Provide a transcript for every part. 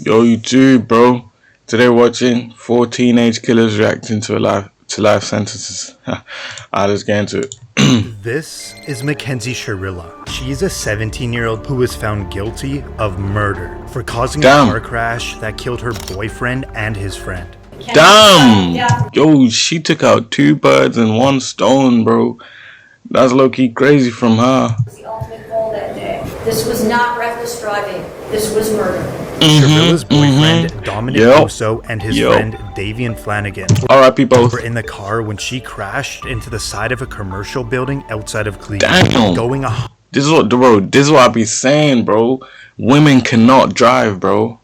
Yo, YouTube, bro. Today watching 4 teenage killers reacting to life sentences. Let's get into it. This is Mackenzie Sherilla. She's a 17-year-old who was found guilty of murder for causing a car crash that killed her boyfriend and his friend. Damn! Yo, she took out 2 birds and 1 stone, bro. That's low-key crazy from her. The ultimate goal that day. This was not reckless driving. This was murder. Sherilla's boyfriend, Dominic Oso, and his friend, Davian Flanagan, were in the car when she crashed into the side of a commercial building outside of Cleveland. Damn. This is what I be saying, bro. Women cannot drive, bro.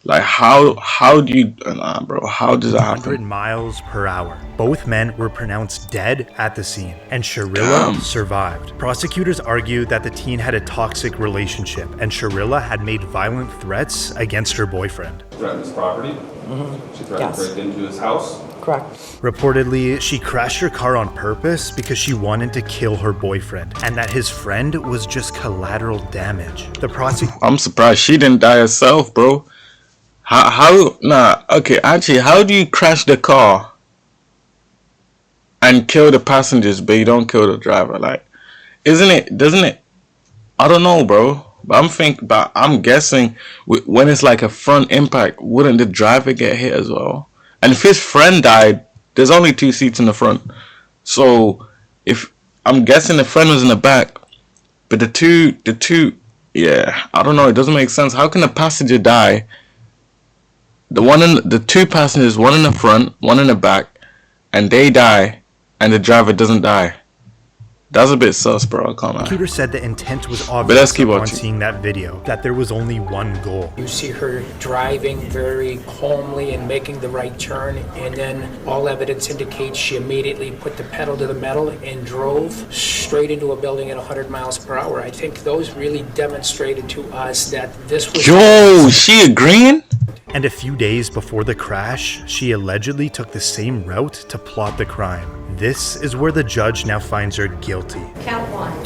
Like, how do you, bro, how does that happen? 100 miles per hour. Both men were pronounced dead at the scene, and Sherilla survived. Prosecutors argued that the teen had a toxic relationship, and Sherilla had made violent threats against her boyfriend. Threatened his property? She threatened to break into his house? Correct. Reportedly, she crashed her car on purpose because she wanted to kill her boyfriend, and that his friend was just collateral damage. I'm surprised she didn't die herself, bro. Actually, how do you crash the car and kill the passengers but you don't kill the driver? Like, doesn't it, I don't know, bro, but I'm guessing when it's like a front impact, wouldn't the driver get hit as well? And if his friend died, there's only 2 seats in the front, so if I'm guessing the friend was in the back, but the two, yeah, I don't know, it doesn't make sense. How can a passenger die? The 2 passengers, one in the front, one in the back, and they die, and the driver doesn't die. That's a bit sus, bro. I can't lie. The prosecutor said the intent was obvious upon seeing that video, that there was only one goal. You see her driving very calmly and making the right turn, and then all evidence indicates she immediately put the pedal to the metal and drove straight into a building at 100 miles per hour. I think those really demonstrated to us that this was... Yo, she agreeing? And a few days before the crash, she allegedly took the same route to plot the crime. This is where the judge now finds her guilty. Count 1.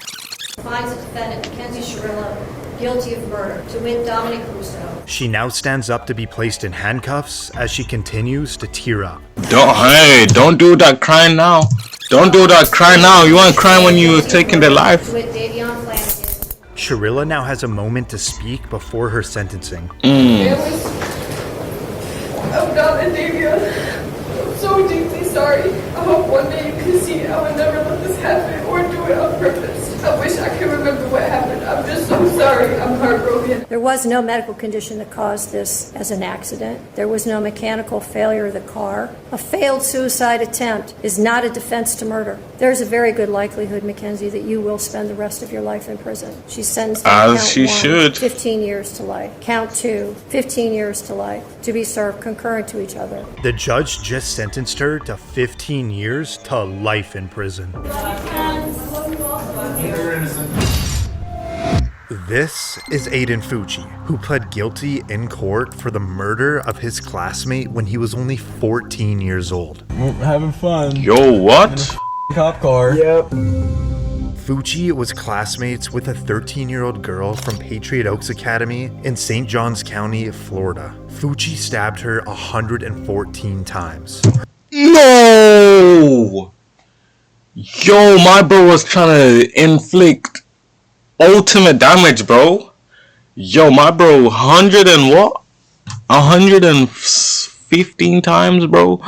Finds the defendant, Mackenzie Sherilla, guilty of murder. To wit, Dominic Oso. She now stands up to be placed in handcuffs as she continues to tear up. Don't do that crying now. Don't do that crying now. You weren't crying when you were taking their life. To wit, Davian Flanagan. Sherilla now has a moment to speak before her sentencing. I'm Dom and Davia. I'm so deeply sorry. I hope one day you can see I would never let this happen or do it on purpose. I wish I could remember what happened. I'm just so sorry. I'm heartbroken. There was no medical condition that caused this as an accident. There was no mechanical failure of the car. A failed suicide attempt is not a defense to murder. There's a very good likelihood, Mackenzie, that you will spend the rest of your life in prison. She's sentenced to count 1, 15 years to life. Count 2, 15 years to life, to be served concurrent to each other. The judge just sentenced her to 15 years to life in prison. This is Aiden Fucci, who pled guilty in court for the murder of his classmate when he was only 14 years old. We're having fun. Yo, what? Cop car. Yep. Fucci was classmates with a 13-year-old girl from Patriot Oaks Academy in St. Johns County, Florida. Fucci stabbed her 114 times. No! Yo, my bro was trying to inflict ultimate damage, bro. Yo, my bro, 115 times, bro.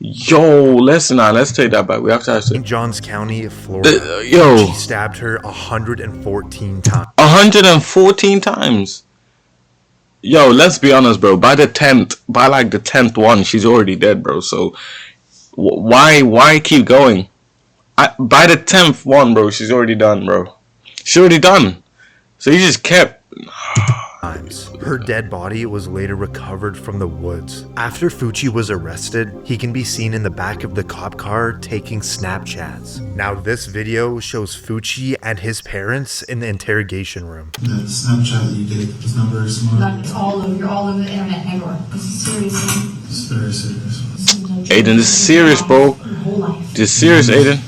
Yo, let's take that back. We have to ask in Johns County, Florida. She stabbed her 114 times. 114 times. Yo, let's be honest, bro. By the 10th one, she's already dead, bro. So why keep going? By the 10th one, bro, she's already done, bro. She's already done. So you just kept. Her dead body was later recovered from the woods. After Fucci was arrested, he can be seen in the back of the cop car taking Snapchats. Now this video shows Fucci and his parents in the interrogation room. The Snapchat that you did, those numbers. It's all over. You're all over the internet, Hagor. This is serious. It's very serious. Aiden, this is serious, bro. This is serious, Aiden.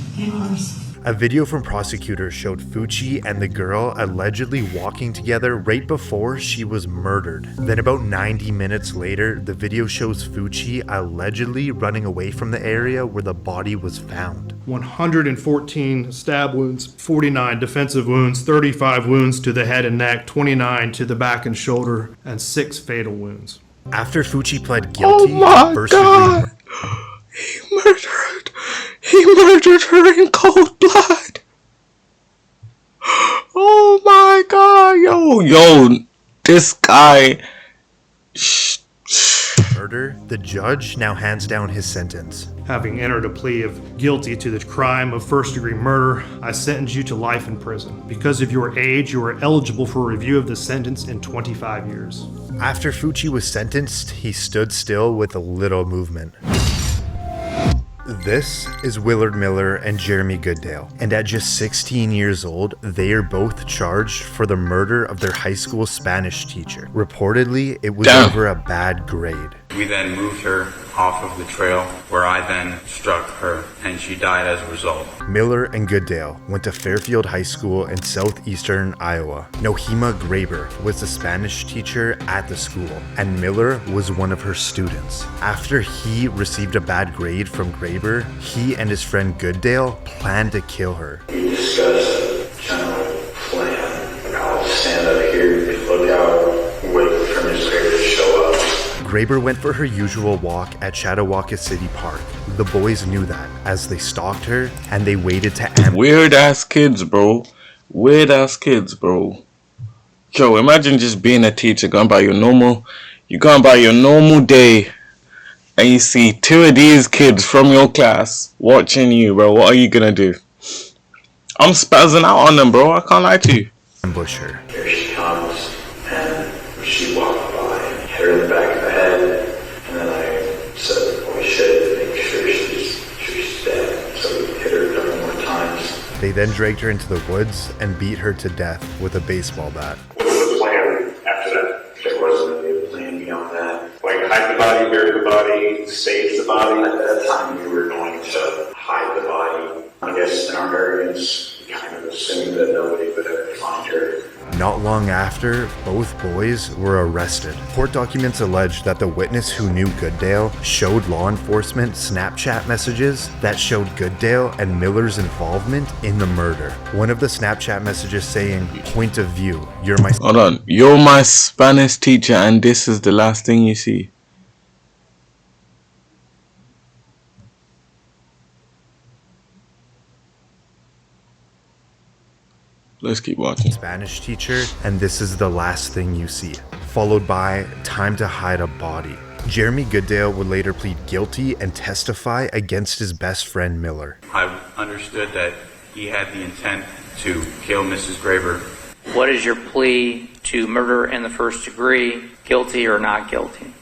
A video from prosecutors showed Fucci and the girl allegedly walking together right before she was murdered. Then about 90 minutes later, the video shows Fucci allegedly running away from the area where the body was found. 114 stab wounds, 49 defensive wounds, 35 wounds to the head and neck, 29 to the back and shoulder, and 6 fatal wounds. After Fucci pled guilty, Oh my first God! degree He murdered her in cold blood. Oh my God, yo, this guy. murder, the judge now hands down his sentence. Having entered a plea of guilty to the crime of first-degree murder, I sentence you to life in prison. Because of your age, you are eligible for review of the sentence in 25 years. After Fucci was sentenced, he stood still with a little movement. This is Willard Miller and Jeremy Goodale, and at just 16 years old, they are both charged for the murder of their high school Spanish teacher. Reportedly, it was over a bad grade. We then moved her off of the trail, where I then struck her, and she died as a result. Miller and Goodale went to Fairfield High School in southeastern Iowa. Nohema Graber was the Spanish teacher at the school, and Miller was one of her students. After he received a bad grade from Graber, he and his friend Goodale planned to kill her. We discussed a general plan. I'll stand up here, look out, wait for Miss Graber to show up. Graber went for her usual walk at Chautauqua City Park. The boys knew that as they stalked her and they waited to ambush. Weird ass kids, bro. Weird ass kids, bro. Yo, imagine just being a teacher, going by your normal day, and you see 2 of these kids from your class watching you, bro. What are you gonna do? I'm spazzing out on them, bro. I can't lie to you. Ambush her. Here she comes, and she walked by, hit her in the back of the head, and then I said, "Oh shit," to make sure she's dead. So we hit her a couple more times. They then dragged her into the woods and beat her to death with a baseball bat. What was the plan after that? There wasn't a plan beyond that. Like hide the body, bury the body, save the body. At that time, we were going to hide the body. I guess in our arrogance, we kind of assumed that nobody would ever find her. Not long after, both boys were arrested. Court documents allege that the witness who knew Goodale showed law enforcement Snapchat messages that showed Goodale and Miller's involvement in the murder. One of the Snapchat messages saying, "Point of view, you're my..." Hold on. You're my Spanish teacher, and this is the last thing you see. Let's keep watching. Spanish teacher, and this is the last thing you see. Followed by time to hide a body. Jeremy Goodale would later plead guilty and testify against his best friend Miller. I understood that he had the intent to kill Mrs. Graber. What is your plea to murder in the first degree, guilty or not guilty?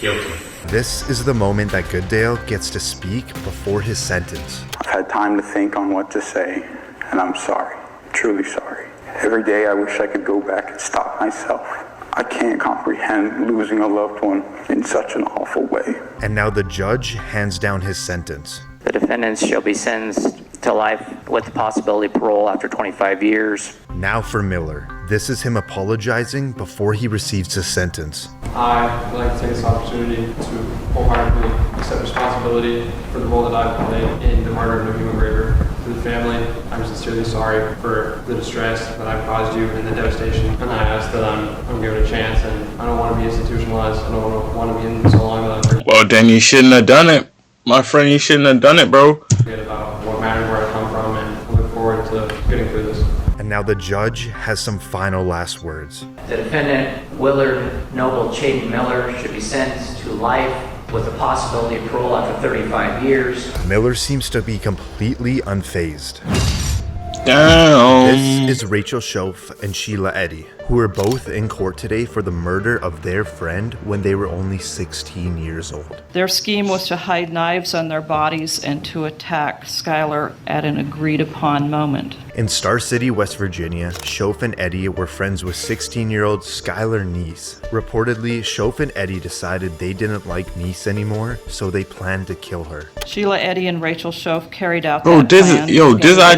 Guilty. This is the moment that Goodale gets to speak before his sentence. I've had time to think on what to say, and I'm sorry. Truly sorry. Every day I wish I could go back and stop myself. I can't comprehend losing a loved one in such an awful way. And now the judge hands down his sentence. The defendants shall be sentenced to life with the possibility of parole after 25 years. Now for Miller. This is him apologizing before he receives his sentence. I'd like to take this opportunity to wholeheartedly accept responsibility for the role that I've played in the murder of Nohema Graber. To the family, I'm sincerely sorry for the distress that I've caused you and the devastation. And I ask that I'm given a chance, and I don't want to be institutionalized. I don't want to be in so long that I Well, then you shouldn't have done it. My friend, you shouldn't have done it, bro. forget about what matters, where I come from, and I look forward to getting through this. And now the judge has some final last words. The defendant, Willard Noble Chayton Miller, should be sentenced to life with the possibility of parole after 35 years. Miller seems to be completely unfazed. Damn. This is Rachel Schoaf and Sheila Eddy. who were both in court today for the murder of their friend when they were only 16 years old. Their scheme was to hide knives on their bodies and to attack Skylar at an agreed upon moment. In Star City, West Virginia, Shoaff and Eddie were friends with 16-year-old Skylar Neese. Reportedly, Shoaff and Eddie decided they didn't like Neese anymore, so they planned to kill her. Sheila Eddy and Rachel Shoaff carried out Bro, that plan.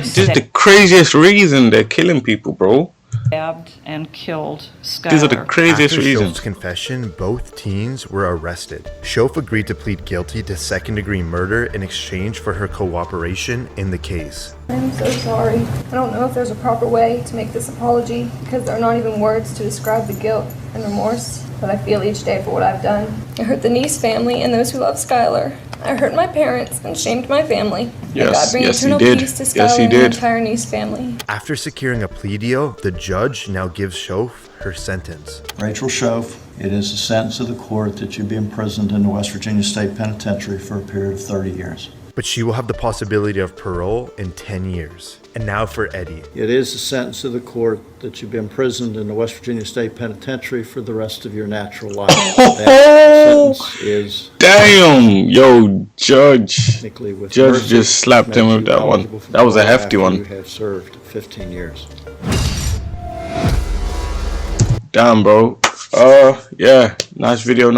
this is the craziest reason they're killing people, bro. Stabbed and killed Skylar. These are the craziest After reasons. Shoaff's confession, both teens were arrested. Shoaff agreed to plead guilty to second-degree murder in exchange for her cooperation in the case. I'm so sorry. I don't know if there's a proper way to make this apology because there are not even words to describe the guilt and remorse that I feel each day for what I've done. I hurt the Neese family and those who love Skylar. I hurt my parents and shamed my family. Yes, May God bring yes, he eternal did. peace to Skylar Yes, he and the did. entire Neese family. After securing a plea deal, the judge now gives Shoaff her sentence. Rachel Shoaff, it is the sentence of the court that you be imprisoned in the West Virginia State Penitentiary for a period of 30 years. But she will have the possibility of parole in 10 years. And now for Eddie. It is the sentence of the court that you be imprisoned in the West Virginia State Penitentiary for the rest of your natural life. That sentence is... Damn, yo, Judge. Technically with Judge mercy, just slapped him makes with you that one. eligible for That was a parole hefty after one. You have served 15 years. Damn, bro. Yeah, nice video.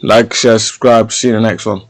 Like, share, subscribe. See you in the next one.